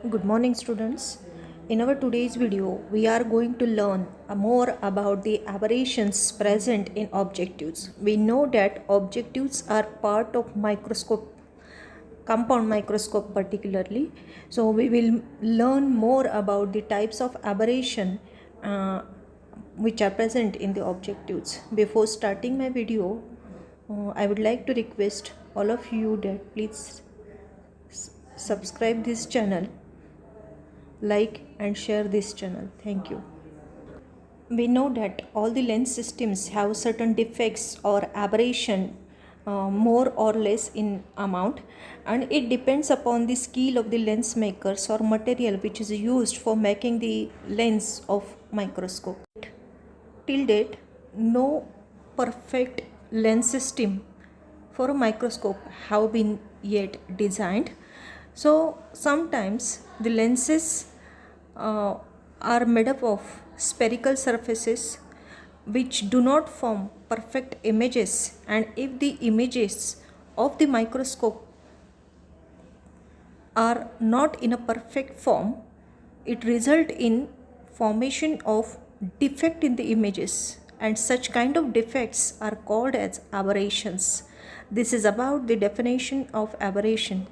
Good morning, students. In our today's video, we are going to learn more about the aberrations present in objectives. We know that objectives are part of microscope, compound microscope particularly. So we will learn more about the types of aberration which are present in the objectives. Before starting my video, I would like to request all of you that please subscribe this channel, like and share this channel. Thank you. We know that all the lens systems have certain defects or aberration, more or less in amount, and it depends upon the skill of the lens makers or material which is used for making the lens of microscope. Till date, no perfect lens system for a microscope have been yet designed. So sometimes the lenses are made up of spherical surfaces which do not form perfect images, and if the images of the microscope are not in a perfect form, it result in formation of defect in the images, and such kind of defects are called as aberrations. This is about the definition of aberration.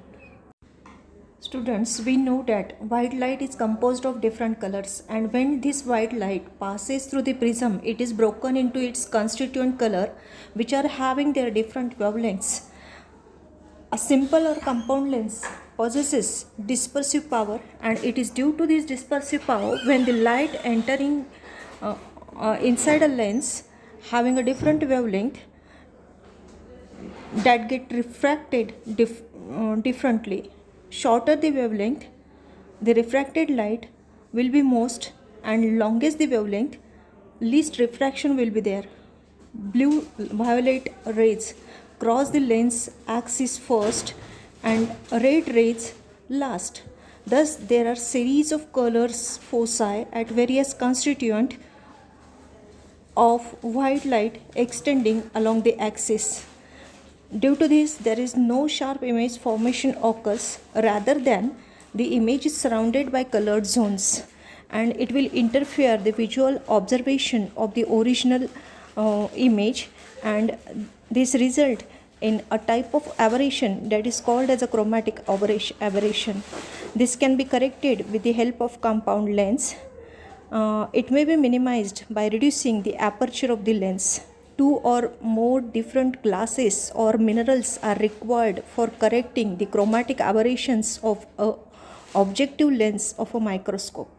Students, we know that white light is composed of different colors, and when this white light passes through the prism, it is broken into its constituent color which are having their different wavelengths. A simple or compound lens possesses dispersive power, and it is due to this dispersive power when the light entering inside a lens having a different wavelength that get refracted differently. Shorter the wavelength, the refracted light will be most, and longest the wavelength, least refraction will be there. Blue violet rays cross the lens axis first and red rays last. Thus there are series of colors foci at various constituent of white light extending along the axis. Due to this, there is no sharp image formation occurs, rather than the image is surrounded by colored zones, and it will interfere the visual observation of the original image, and this result in a type of aberration that is called as a chromatic aberration. This can be corrected with the help of compound lens. It may be minimized by reducing the aperture of the lens. Two or more different glasses or minerals are required for correcting the chromatic aberrations of a objective lens of a microscope.